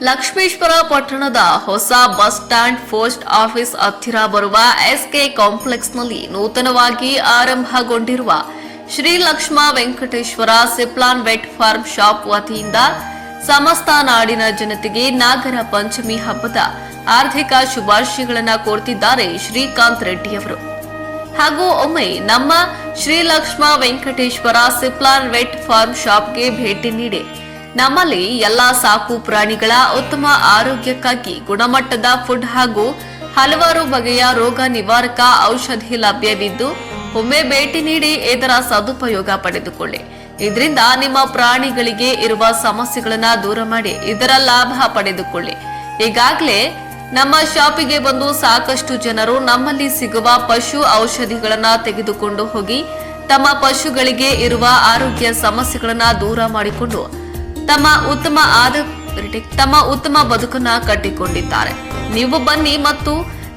ಲಕ್ಷ್ಮೇಶ್ವರ ಪಟ್ಟಣದ ಹೊಸ bus stand post office ಹತ್ತಿರ ಬರುವ ಎಸ್ಕೆ ಕಾಂಪ್ಲೆಕ್ಸ್ನಲ್ಲಿ ನೂತನವಾಗಿ ಆರಂಭಗೊಂಡಿರುವ ಶ್ರೀ ಲಕ್ಷ್ಮ ವೆಂಕಟೇಶ್ವರ ಸಿಪ್ಲಾನ್ ವೆಟ್ ಫಾರ್ಮ್ ಶಾಪ್ ವತಿಯಿಂದ ಸಮಸ್ತ ನಾಡಿನ ಜನತೆಗೆ ನಾಗರ ಪಂಚಮಿ ಹಬ್ಬದ ಆರ್ಥಿಕ ಶುಭಾಶಯಗಳನ್ನು ಕೋರುತ್ತಿದ್ದಾರೆ ಶ್ರೀಕಾಂತ್ ರೆಡ್ಡಿಯವರು. ಹಾಗೂ ಒಮ್ಮೆ ನಮ್ಮ ಶ್ರೀ ಲಕ್ಷ್ಮ ವೆಂಕಟೇಶ್ವರ ಸಿಪ್ಲಾನ್ ವೆಟ್ ಫಾರ್ಮ್ ಶಾಪ್ಗೆ ಭೇಟಿ ನೀಡಿ ನಮ್ಮಲ್ಲಿ ಎಲ್ಲಾ ಸಾಕು ಪ್ರಾಣಿಗಳ ಉತ್ತಮ ಆರೋಗ್ಯಕ್ಕಾಗಿ ಗುಣಮಟ್ಟದ ಫುಡ್ ಹಾಗೂ ಹಲವಾರು ಬಗೆಯ ರೋಗ ನಿವಾರಕ ಔಷಧಿ ಲಭ್ಯವಿದ್ದು ಒಮ್ಮೆ ಭೇಟಿ ನೀಡಿ ಇದರ ಸದುಪಯೋಗ ಪಡೆದುಕೊಳ್ಳಿ. ಇದರಿಂದ ನಿಮ್ಮ ಪ್ರಾಣಿಗಳಿಗೆ ಇರುವ ಸಮಸ್ಯೆಗಳನ್ನು ದೂರ ಮಾಡಿ ಇದರ ಲಾಭ ಪಡೆದುಕೊಳ್ಳಿ. ಈಗಾಗಲೇ ನಮ್ಮ ಶಾಪಿಗೆ ಬಂದು ಸಾಕಷ್ಟು ಜನರು ನಮ್ಮಲ್ಲಿ ಸಿಗುವ ಪಶು ಔಷಧಿಗಳನ್ನು ತೆಗೆದುಕೊಂಡು ಹೋಗಿ ತಮ್ಮ ಪಶುಗಳಿಗೆ ಇರುವ ಆರೋಗ್ಯ ಸಮಸ್ಯೆಗಳನ್ನು ದೂರ ಮಾಡಿಕೊಂಡು ತಮ್ಮ ಉತ್ತಮ ಬದುಕನ್ನ ಕಟ್ಟಿಕೊಂಡಿದ್ದಾರೆ. ನೀವು ಬನ್ನಿ ಮತ್ತು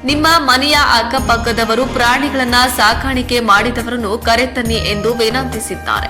ನಿಮ್ಮ ಮನೆಯ ಅಕ್ಕಪಕ್ಕದವರು ಪ್ರಾಣಿಗಳನ್ನ ಸಾಕಾಣಿಕೆ ಮಾಡಿದವರನ್ನು ಕರೆತನ್ನಿ ಎಂದು ವಿನಂತಿಸಿದ್ದಾರೆ.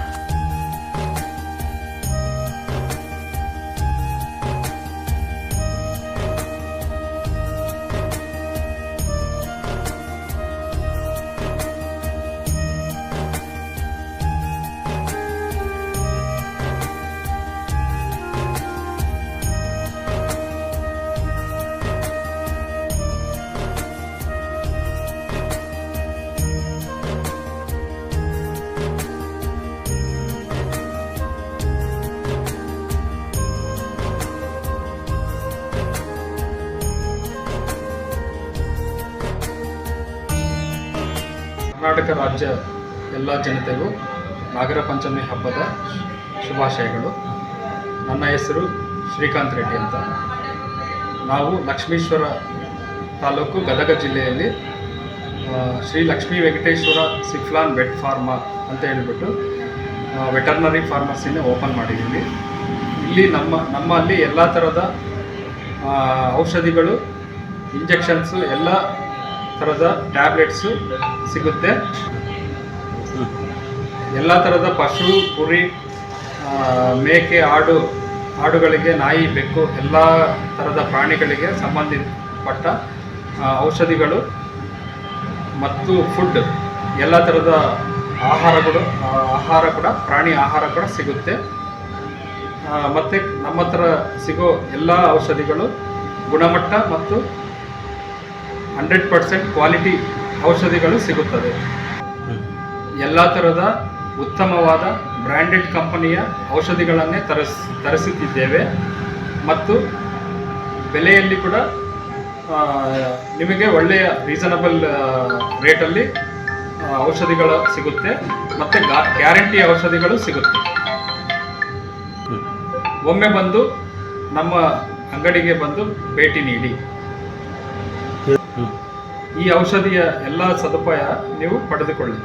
ಕರ್ನಾಟಕ ರಾಜ್ಯ ಎಲ್ಲ ಜನತೆಗೂ ನಾಗರ ಪಂಚಮಿ ಹಬ್ಬದ ಶುಭಾಶಯಗಳು. ನನ್ನ ಹೆಸರು ಶ್ರೀಕಾಂತ್ ರೆಡ್ಡಿ ಅಂತ. ನಾವು ಲಕ್ಷ್ಮೀಶ್ವರ ತಾಲೂಕು ಗದಗ ಜಿಲ್ಲೆಯಲ್ಲಿ ಶ್ರೀ ಲಕ್ಷ್ಮೀ ವೆಂಕಟೇಶ್ವರ ಸಿಪ್ಲಾನ್ ವೆಟ್ ಫಾರ್ಮಾ ಅಂತ ಹೇಳಿಬಿಟ್ಟು ವೆಟರ್ನರಿ ಫಾರ್ಮಸಿನ ಓಪನ್ ಮಾಡಿದ್ದೀವಿ. ಇಲ್ಲಿ ನಮ್ಮಲ್ಲಿ ಎಲ್ಲ ಥರದ ಔಷಧಿಗಳು, ಇಂಜೆಕ್ಷನ್ಸು, ಎಲ್ಲ ಥರದ ಟ್ಯಾಬ್ಲೆಟ್ಸು ಸಿಗುತ್ತೆ. ಎಲ್ಲ ಥರದ ಪಶು, ಕುರಿ, ಮೇಕೆ, ಆಡುಗಳಿಗೆ, ನಾಯಿ, ಬೆಕ್ಕು ಎಲ್ಲ ಥರದ ಪ್ರಾಣಿಗಳಿಗೆ ಸಂಬಂಧಪಟ್ಟ ಔಷಧಿಗಳು ಮತ್ತು ಫುಡ್, ಎಲ್ಲ ಥರದ ಆಹಾರ ಕೂಡ ಪ್ರಾಣಿ ಆಹಾರ ಕೂಡ ಸಿಗುತ್ತೆ. ಮತ್ತು ನಮ್ಮ ಹತ್ರ ಸಿಗೋ ಎಲ್ಲ ಔಷಧಿಗಳು ಗುಣಮಟ್ಟ ಮತ್ತು 100% ಕ್ವಾಲಿಟಿ ಔಷಧಿಗಳು ಸಿಗುತ್ತದೆ. ಎಲ್ಲ ಥರದ ಉತ್ತಮವಾದ ಬ್ರ್ಯಾಂಡೆಡ್ ಕಂಪನಿಯ ಔಷಧಿಗಳನ್ನೇ ತರಿಸುತ್ತಿದ್ದೇವೆ ಮತ್ತು ಬೆಲೆಯಲ್ಲಿ ಕೂಡ ನಿಮಗೆ ಒಳ್ಳೆಯ ರೀಸನಬಲ್ ರೇಟಲ್ಲಿ ಔಷಧಿಗಳು ಸಿಗುತ್ತೆ ಮತ್ತು ಗ್ಯಾರಂಟಿ ಔಷಧಿಗಳು ಸಿಗುತ್ತೆ. ಒಮ್ಮೆ ಬಂದು ನಮ್ಮ ಅಂಗಡಿಗೆ ಬಂದು ಭೇಟಿ ನೀಡಿ. ಈ ಔಷಧಿಯ ಎಲ್ಲ ಸದುಪಾಯ ನೀವು ಪಡೆದುಕೊಳ್ಳಿ.